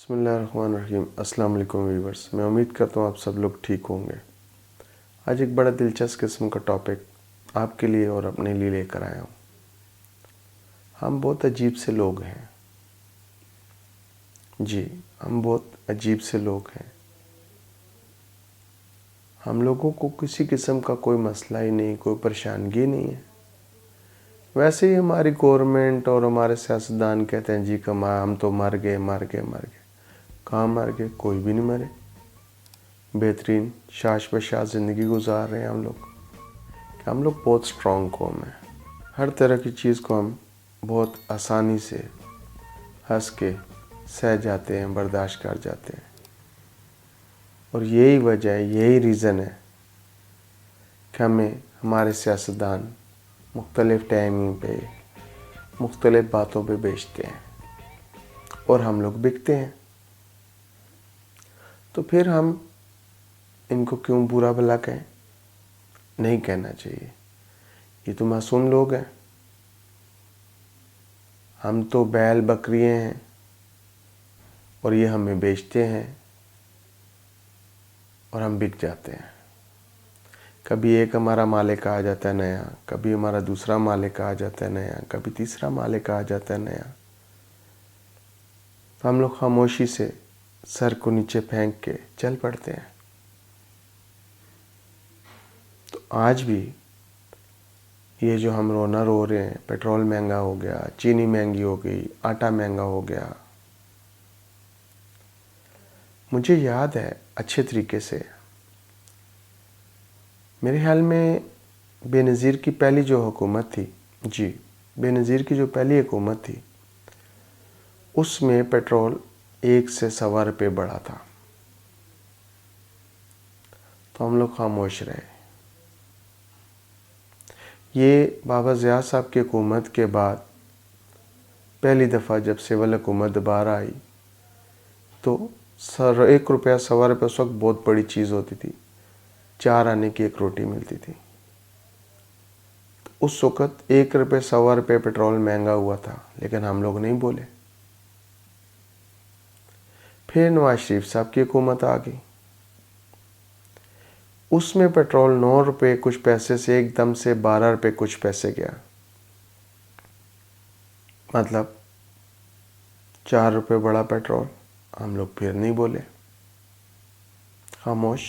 بسم اللہ الرحمن الرحیم۔ السلام علیکم ویورز، میں امید کرتا ہوں آپ سب لوگ ٹھیک ہوں گے۔ آج ایک بڑا دلچسپ قسم کا ٹاپک آپ کے لیے اور اپنے لیے لے کر آیا ہوں۔ ہم بہت عجیب سے لوگ ہیں، ہم بہت عجیب سے لوگ ہیں۔ ہم لوگوں کو کسی قسم کا کوئی مسئلہ ہی نہیں، کوئی پریشانگی نہیں ہے۔ ویسے ہی ہماری گورنمنٹ اور ہمارے سیاستدان کہتے ہیں کہ ہم تو مر گئے۔ کہاں مر گئے؟ کوئی بھی نہیں مرے۔ بہترین شاش بشاش زندگی گزار رہے ہیں ہم لوگ بہت سٹرونگ قوم ہیں۔ ہر طرح کی چیز کو ہم بہت آسانی سے ہنس کے سہ جاتے ہیں، برداشت کر جاتے ہیں۔ اور یہی وجہ ہے، یہی ریزن ہے کہ ہمیں ہمارے سیاستدان مختلف ٹائمنگ پہ مختلف باتوں پہ بیچتے ہیں اور ہم لوگ بکتے ہیں۔ تو پھر ہم ان کو کیوں برا بھلا کہیں؟ نہیں کہنا چاہیے۔ یہ تو معصوم لوگ ہیں۔ ہم تو بیل بکریاں ہیں اور یہ ہمیں بیچتے ہیں اور ہم بک جاتے ہیں۔ کبھی ایک ہمارا مالک آ جاتا ہے نیا، کبھی ہمارا دوسرا مالک آ جاتا ہے نیا، کبھی تیسرا مالک آ جاتا ہے نیا۔ تو ہم لوگ خاموشی سے سر کو نیچے پھینک کے چل پڑتے ہیں۔ تو آج بھی یہ جو ہم رونا رو رہے ہیں، پیٹرول مہنگا ہو گیا، چینی مہنگی ہو گئی، آٹا مہنگا ہو گیا، مجھے یاد ہے اچھے طریقے سے، میرے خیال میں بے نظیر کی پہلی جو حکومت تھی، بے نظیر کی جو پہلی حکومت تھی، اس میں پیٹرول 1 سے 1.25 روپے بڑھا تھا۔ تو ہم لوگ خاموش رہے۔ یہ بابا ضیاء صاحب کی حکومت کے بعد پہلی دفعہ جب سول حکومت دوبارہ آئی تو 1 روپیہ 1.25 روپے اس وقت بہت بڑی چیز ہوتی تھی۔ 4 آنے کی ایک روٹی ملتی تھی۔ اس وقت 1 روپے 1.25 روپے پیٹرول مہنگا ہوا تھا، لیکن ہم لوگ نہیں بولے۔ پھر نواز شریف صاحب کی حکومت آ گئی۔ اس میں پیٹرول 9 روپے کچھ پیسے سے ایک دم سے 12 روپے کچھ پیسے گیا۔ مطلب 4 روپے بڑا پیٹرول، ہم لوگ پھر نہیں بولے، خاموش۔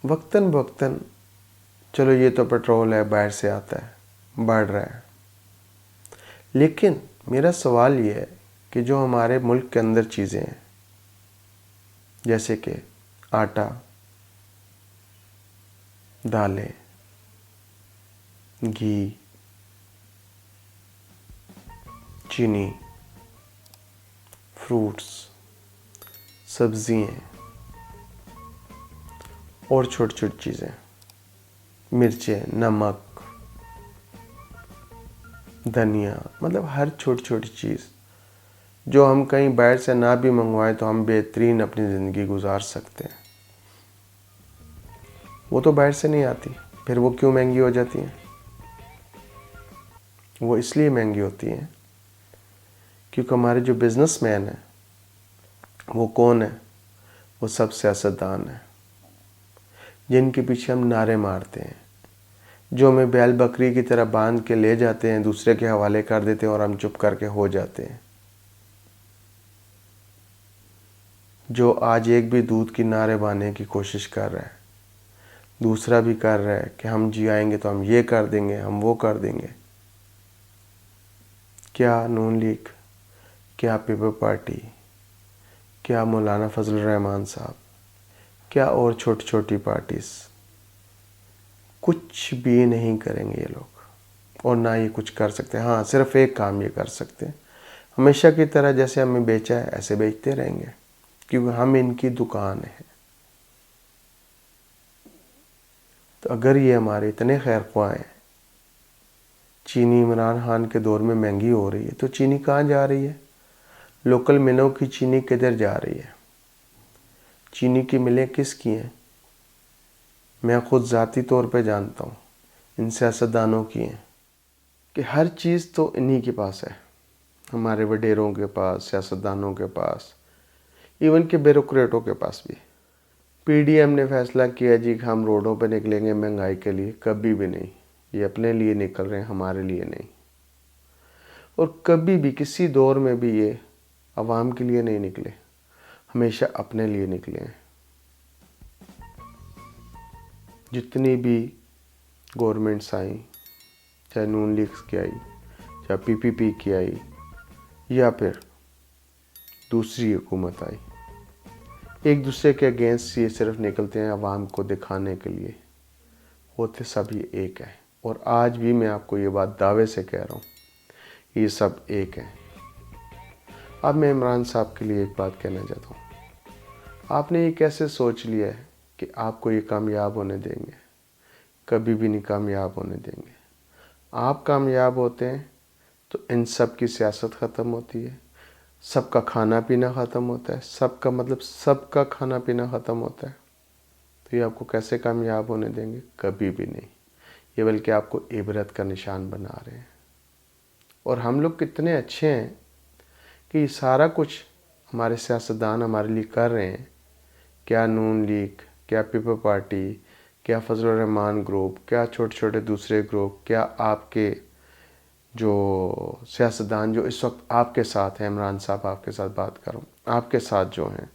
وقتاً وقتاً چلو یہ تو پیٹرول ہے، باہر سے آتا ہے، بڑھ رہا ہے۔ لیکن میرا سوال یہ ہے کہ جو ہمارے ملک کے اندر چیزیں ہیں، جیسے کہ آٹا، دالیں، گھی، چینی، فروٹس، سبزیاں اور چھوٹی چھوٹی چیزیں، مرچیں، نمک، دھنیا، مطلب ہر چھوٹی چھوٹی چیز جو ہم کہیں باہر سے نہ بھی منگوائیں تو ہم بہترین اپنی زندگی گزار سکتے ہیں، وہ تو باہر سے نہیں آتی۔ پھر وہ کیوں مہنگی ہو جاتی ہیں؟ وہ اس لیے مہنگی ہوتی ہیں کیونکہ ہمارے جو بزنس مین ہیں وہ کون ہیں؟ وہ سب سیاستدان ہیں، جن کے پیچھے ہم نعرے مارتے ہیں، جو ہمیں بیل بکری کی طرح باندھ کے لے جاتے ہیں، دوسرے کے حوالے کر دیتے ہیں اور ہم چپ کر کے ہو جاتے ہیں۔ جو آج ایک بھی دودھ کی نعرے باندھنے کی کوشش کر رہا ہے، دوسرا بھی کر رہا ہے کہ ہم جی آئیں گے تو ہم یہ کر دیں گے، ہم وہ کر دیں گے۔ کیا نون لیگ، کیا پیپل پارٹی، کیا مولانا فضل الرحمان صاحب، کیا اور چھوٹی چھوٹی پارٹیز، کچھ بھی نہیں کریں گے یہ لوگ، اور نہ یہ کچھ کر سکتے ہیں۔ ہاں، صرف ایک کام یہ کر سکتے ہیں، ہمیشہ کی طرح جیسے ہمیں بیچا ہے ایسے بیچتے رہیں گے، کیونکہ ہم ان کی دکان ہیں۔ تو اگر یہ ہمارے اتنے خیر خواہ ہیں، چینی عمران خان کے دور میں مہنگی ہو رہی ہے تو چینی کہاں جا رہی ہے؟ لوکل ملوں کی چینی کدھر جا رہی ہے؟ چینی کی ملیں کس کی ہیں؟ میں خود ذاتی طور پہ جانتا ہوں، ان سیاستدانوں کی ہیں، کہ ہر چیز تو انہی کے پاس ہے۔ ہمارے وڈیروں کے پاس، سیاستدانوں کے پاس، ایون کہ بیوروکریٹوں کے پاس بھی۔ پی ڈی ایم نے فیصلہ کیا جی کہ ہم روڈوں پہ نکلیں گے مہنگائی کے لیے، کبھی بھی نہیں۔ یہ اپنے لیے نکل رہے ہیں، ہمارے لیے نہیں۔ اور کبھی بھی کسی دور میں بھی یہ عوام کے لیے نہیں نکلے، ہمیشہ اپنے لیے نکلے ہیں۔ جتنی بھی گورنمنٹس آئیں، چاہے نون لیگ کی آئی، چاہے پی پی پی کی آئی، یا پھر دوسری حکومت آئی، ایک دوسرے کے اگینسٹ یہ صرف نکلتے ہیں عوام کو دکھانے کے لیے، ہوتے سب یہ ایک ہیں۔ اور آج بھی میں آپ کو یہ بات دعوے سے کہہ رہا ہوں، یہ سب ایک ہیں۔ اب میں عمران صاحب کے لیے ایک بات کہنا چاہتا ہوں۔ آپ نے یہ کیسے سوچ لیا ہے کہ آپ کو یہ کامیاب ہونے دیں گے؟ کبھی بھی نہیں کامیاب ہونے دیں گے۔ آپ کامیاب ہوتے ہیں تو ان سب کی سیاست ختم ہوتی ہے، سب کا کھانا پینا ختم ہوتا ہے، سب کا کھانا پینا ختم ہوتا ہے۔ تو یہ آپ کو کیسے کامیاب ہونے دیں گے؟ کبھی بھی نہیں۔ یہ بلکہ آپ کو عبرت کا نشان بنا رہے ہیں۔ اور ہم لوگ کتنے اچھے ہیں کہ یہ سارا کچھ ہمارے سیاستدان ہمارے لیے کر رہے ہیں۔ کیا نون لیگ، کیا پیپل پارٹی، کیا فضل الرحمان گروپ، کیا چھوٹے چھوٹے دوسرے گروپ، کیا آپ کے جو سیاستدان جو اس وقت آپ کے ساتھ ہیں، عمران صاحب آپ کے ساتھ بات کر رہا ہوں، آپ کے ساتھ جو ہیں،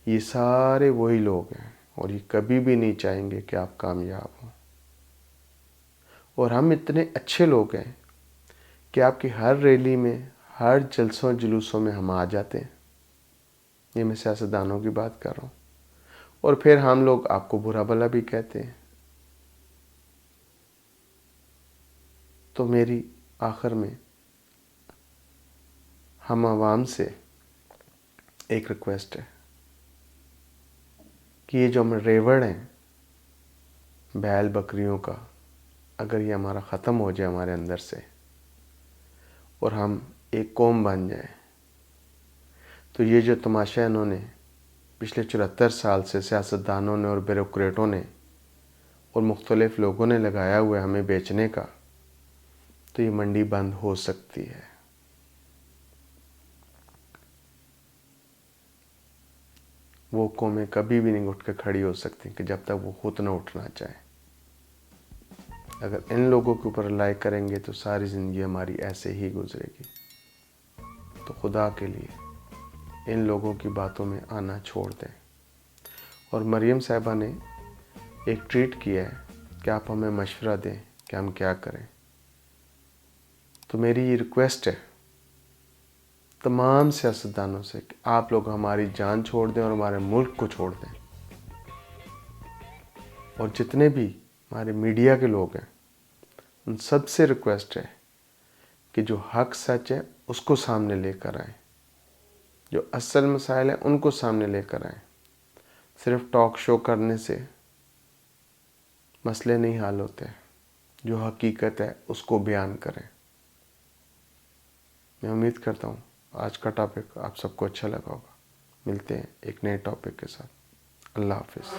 یہ سارے وہی لوگ ہیں، اور یہ کبھی بھی نہیں چاہیں گے کہ آپ کامیاب ہوں۔ اور ہم اتنے اچھے لوگ ہیں کہ آپ کی ہر ریلی میں، ہر جلسوں جلوسوں میں ہم آ جاتے ہیں۔ یہ میں سیاستدانوں کی بات کر رہا ہوں۔ اور پھر ہم لوگ آپ کو برا بھلا بھی کہتے ہیں۔ تو میری آخر میں ہم عوام سے ایک ریکویسٹ ہے کہ یہ جو ہم ریوڑ ہیں بیل بکریوں کا، اگر یہ ہمارا ختم ہو جائے ہمارے اندر سے، اور ہم ایک قوم بن جائیں، تو یہ جو تماشا انہوں نے پچھلے 74 سال سے سیاستدانوں نے اور بیوروکریٹوں نے اور مختلف لوگوں نے لگایا ہوا ہے ہمیں بیچنے کا، تو یہ منڈی بند ہو سکتی ہے۔ وہ قومیں کبھی بھی نہیں اٹھ کے کھڑی ہو سکتی کہ جب تک وہ خود نہ اٹھنا چاہیں۔ اگر ان لوگوں کے اوپر رلائی کریں گے تو ساری زندگی ہماری ایسے ہی گزرے گی۔ تو خدا کے لیے ان لوگوں کی باتوں میں آنا چھوڑ دیں۔ اور مریم صاحبہ نے ایک ٹویٹ کیا ہے کہ آپ ہمیں مشورہ دیں کہ ہم کیا کریں۔ تو میری یہ ریکویسٹ ہے تمام سیاستدانوں سے کہ آپ لوگ ہماری جان چھوڑ دیں اور ہمارے ملک کو چھوڑ دیں۔ اور جتنے بھی ہمارے میڈیا کے لوگ ہیں، ان سب سے ریکویسٹ ہے کہ جو حق سچ ہے اس کو سامنے لے کر آئیں، جو اصل مسائل ہیں ان کو سامنے لے کر آئیں۔ صرف ٹاک شو کرنے سے مسئلے نہیں حل ہوتے، جو حقیقت ہے اس کو بیان کریں۔ میں امید کرتا ہوں آج کا ٹاپک آپ سب کو اچھا لگا ہوگا۔ ملتے ہیں ایک نئے ٹاپک کے ساتھ۔ اللہ حافظ۔